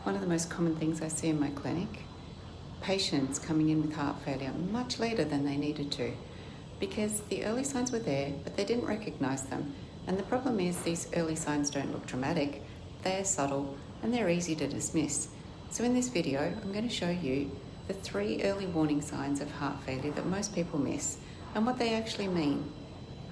One of the most common things I see in my clinic, patients coming in with heart failure much later than they needed to, because the early signs were there, but they didn't recognize them. And the problem is these early signs don't look dramatic, they are subtle, and they're easy to dismiss. So in this video, I'm going to show you the 3 early warning signs of heart failure that most people miss, and what they actually mean.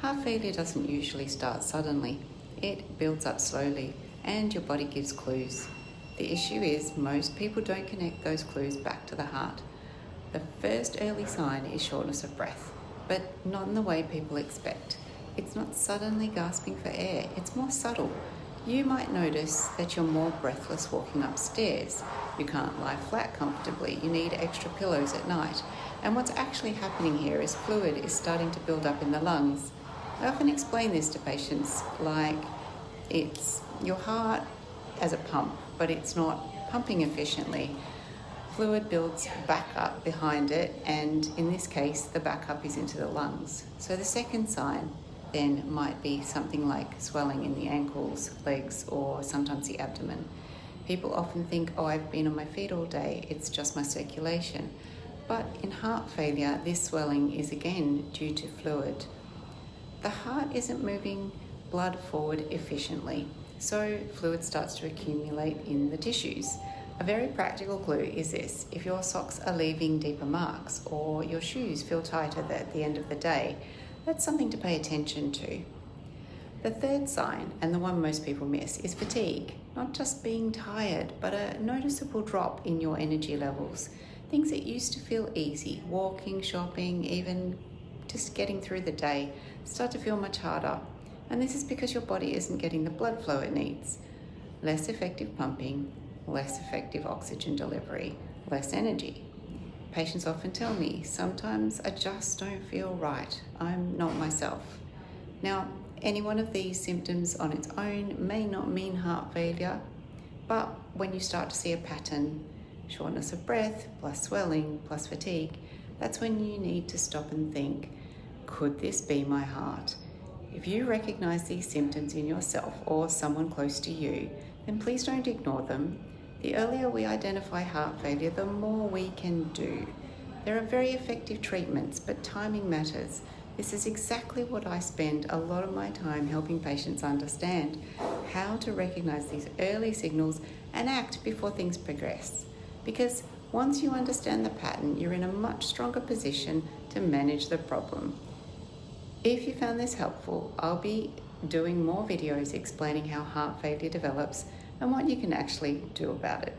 Heart failure doesn't usually start suddenly. It builds up slowly, and your body gives clues. The issue is most people don't connect those clues back to the heart. The first early sign is shortness of breath, but not in the way people expect. It's not suddenly gasping for air, it's more subtle. You might notice that you're more breathless walking upstairs. You can't lie flat comfortably, you need extra pillows at night. And what's actually happening here is fluid is starting to build up in the lungs. I often explain this to patients like it's your heart as a pump, but it's not pumping efficiently. Fluid builds back up behind it, and in this case, the backup is into the lungs. So the second sign then might be something like swelling in the ankles, legs, or sometimes the abdomen. People often think, oh, I've been on my feet all day, it's just my circulation. But in heart failure, this swelling is again due to fluid. The heart isn't moving blood forward efficiently, so fluid starts to accumulate in the tissues. A very practical clue is this: if your socks are leaving deeper marks or your shoes feel tighter at the end of the day, that's something to pay attention to. The third sign, and the one most people miss, is fatigue. Not just being tired, but a noticeable drop in your energy levels. Things that used to feel easy, walking, shopping, even just getting through the day, start to feel much harder. And this is because your body isn't getting the blood flow it needs. Less effective pumping, less effective oxygen delivery, less energy. Patients often tell me, sometimes I just don't feel right. I'm not myself. Now, any one of these symptoms on its own may not mean heart failure, but when you start to see a pattern, shortness of breath, plus swelling, plus fatigue, that's when you need to stop and think, could this be my heart? If you recognize these symptoms in yourself or someone close to you, then please don't ignore them. The earlier we identify heart failure, the more we can do. There are very effective treatments, but timing matters. This is exactly what I spend a lot of my time helping patients understand: how to recognize these early signals and act before things progress. Because once you understand the pattern, you're in a much stronger position to manage the problem. If you found this helpful, I'll be doing more videos explaining how heart failure develops and what you can actually do about it.